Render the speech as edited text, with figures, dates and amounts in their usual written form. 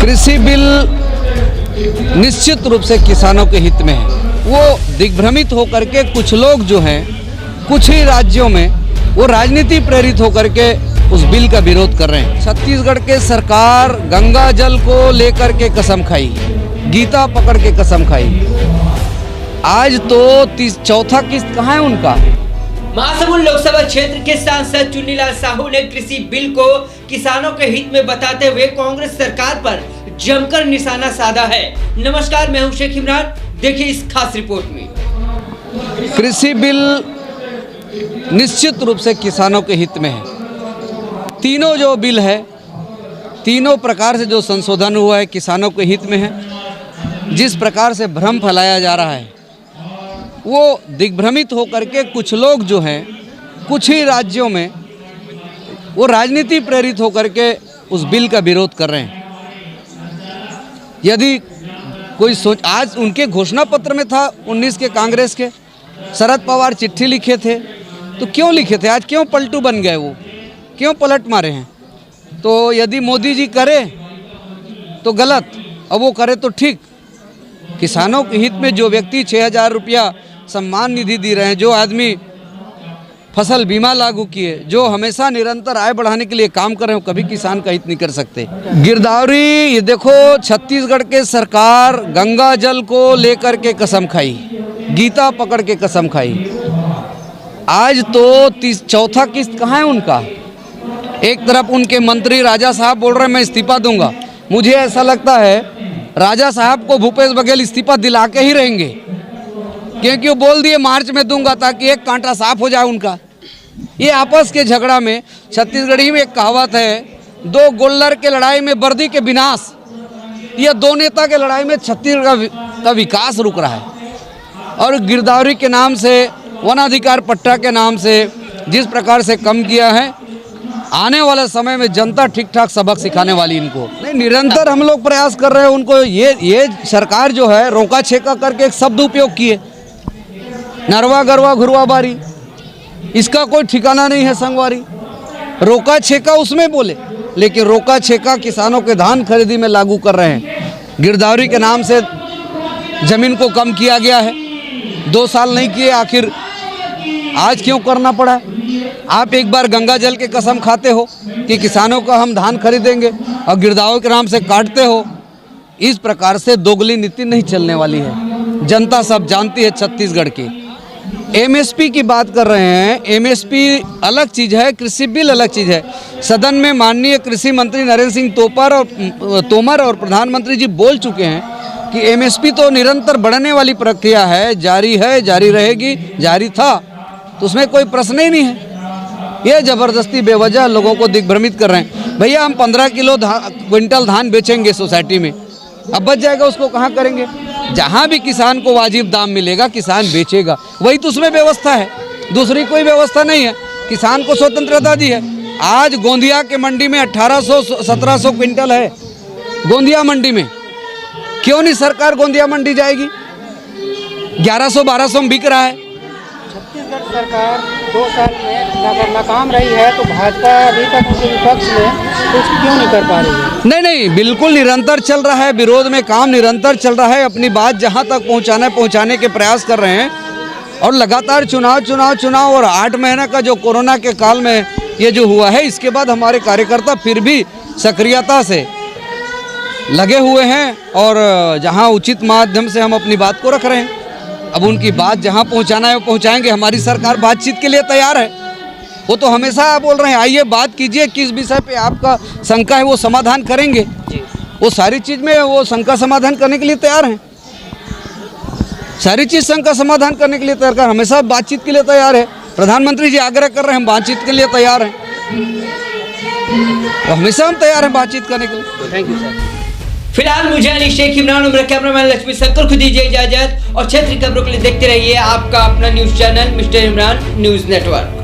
कृषि बिल निश्चित रूप से किसानों के हित में है। वो दिग्भ्रमित होकर के कुछ लोग जो हैं कुछ ही राज्यों में वो राजनीति प्रेरित होकर के उस बिल का विरोध कर रहे हैं। छत्तीसगढ़ के सरकार गंगा जल को लेकर के कसम खाई, गीता पकड़ के कसम खाई। आज तो चौथा किस्त कहाँ है उनका। महासमुंद लोकसभा क्षेत्र के सांसद चुन्नीलाल साहू ने कृषि बिल को किसानों के हित में बताते हुए कांग्रेस सरकार पर जमकर निशाना साधा है। नमस्कार, मैं हूं शेख इमरान, देखिए इस खास रिपोर्ट में। कृषि बिल निश्चित रूप से किसानों के हित में है। तीनों जो बिल है, तीनों प्रकार से जो संशोधन हुआ है किसानों के हित में है। जिस प्रकार से भ्रम फैलाया जा रहा है वो दिग्भ्रमित होकर के कुछ लोग जो हैं कुछ ही राज्यों में वो राजनीति प्रेरित होकर के उस बिल का विरोध कर रहे हैं। यदि कोई आज उनके घोषणा पत्र में था 19 के कांग्रेस के शरद पवार चिट्ठी लिखे थे, तो क्यों लिखे थे, आज क्यों पलटू बन गए, वो क्यों पलट मारे हैं। तो यदि मोदी जी करे तो गलत और वो करे तो ठीक। किसानों के हित में जो व्यक्ति 6,000 रुपया सम्मान निधि दे रहे हैं, जो आदमी फसल बीमा लागू किए, जो हमेशा निरंतर आय बढ़ाने के लिए काम कर रहे हो, कभी किसान का हित नहीं कर सकते। गिरदावरी, ये देखो छत्तीसगढ़ के सरकार गंगा जल को लेकर के कसम खाई, गीता पकड़ के कसम खाई। आज तो चौथा किस्त कहाँ है उनका। एक तरफ उनके मंत्री राजा साहब बोल रहे हैं मैं इस्तीफा दूंगा। मुझे ऐसा लगता है राजा साहब को भूपेश बघेल इस्तीफा दिला के ही रहेंगे, क्योंकि वो बोल दिए मार्च में दूंगा ताकि एक कांटा साफ हो जाए उनका। ये आपस के झगड़ा में, छत्तीसगढ़ी में एक कहावत है, दो गोल्लर के लड़ाई में बर्दी के विनाश। ये दो नेता के लड़ाई में छत्तीसगढ़ का विकास रुक रहा है। और गिरदावरी के नाम से, वनाधिकार पट्टा के नाम से जिस प्रकार से कम किया है, आने वाले समय में जनता ठीक ठाक सबक सिखाने वाली इनको। नहीं, निरंतर हम लोग प्रयास कर रहे हैं उनको। ये सरकार जो है रोका छेका करके एक शब्द उपयोग किए, नरवा गरवा घुरवा बारी, इसका कोई ठिकाना नहीं है। संगवारी रोका छेका उसमें बोले, लेकिन रोका छेका किसानों के धान खरीदी में लागू कर रहे हैं। गिरदावरी के नाम से जमीन को कम किया गया है, 2 साल नहीं किए, आखिर आज क्यों करना पड़ा। आप एक बार गंगा जल के कसम खाते हो कि किसानों का हम धान खरीदेंगे और गिरदावरी के नाम से काटते हो। इस प्रकार से दोगली नीति नहीं चलने वाली है, जनता सब जानती है छत्तीसगढ़ की। एमएसपी की बात कर रहे हैं, एमएसपी अलग चीज़ है, कृषि बिल अलग चीज़ है। सदन में माननीय कृषि मंत्री नरेंद्र सिंह तोमर और प्रधानमंत्री जी बोल चुके हैं कि एमएसपी तो निरंतर बढ़ने वाली प्रक्रिया है, जारी रहेगी, जारी था, तो उसमें कोई प्रश्न ही नहीं है। ये ज़बरदस्ती बेवजह लोगों को दिग्भ्रमित कर रहे हैं। भैया हम 15 किलो क्विंटल धान बेचेंगे सोसाइटी में, अब बच जाएगा उसको कहाँ करेंगे। जहाँ भी किसान को वाजिब दाम मिलेगा किसान बेचेगा, वही तो उसमें व्यवस्था है, दूसरी कोई व्यवस्था नहीं है। किसान को स्वतंत्रता दी है। आज गोंदिया के मंडी में 1800-1700 क्विंटल है, गोंदिया मंडी में। क्यों नहीं सरकार गोंदिया मंडी जाएगी। 1100-1200 में बिक रहा है। छत्तीसगढ़ सरकार 2 साल में नाकाम रही है, तो भाजपा अभी तक विपक्ष में कुछ क्यों नहीं कर पा रही है। नहीं, बिल्कुल निरंतर चल रहा है, विरोध में काम निरंतर चल रहा है। अपनी बात जहां तक पहुंचाने के प्रयास कर रहे हैं। और लगातार चुनाव और 8 महीने का जो कोरोना के काल में ये जो हुआ है, इसके बाद हमारे कार्यकर्ता फिर भी सक्रियता से लगे हुए हैं और जहां उचित माध्यम से हम अपनी बात को रख रहे हैं। अब उनकी बात जहां पहुंचाना है वो पहुंचाएंगे। हमारी सरकार बातचीत के लिए तैयार है। वो तो हमेशा बोल रहे हैं आइए बात कीजिए, किस विषय पे आपका शंका है वो समाधान करेंगे। वो सारी चीज़ में वो शंका समाधान करने के लिए तैयार हैं। सारी चीज़ शंका समाधान करने के लिए तैयार, हमेशा बातचीत के लिए तैयार है। प्रधानमंत्री जी आग्रह कर रहे हैं, हम बातचीत के लिए तैयार हैं, तो हमेशा हम तैयार हैं बातचीत करने के लिए। Thank you sir. फिलहाल मुझे शेख इमरान, मेरा कैमरामैन लक्ष्मी शंकर को दीजिए इजाजत और क्षेत्रीय खबरों के लिए देखते रहिए आपका अपना news channel mister Imran news network.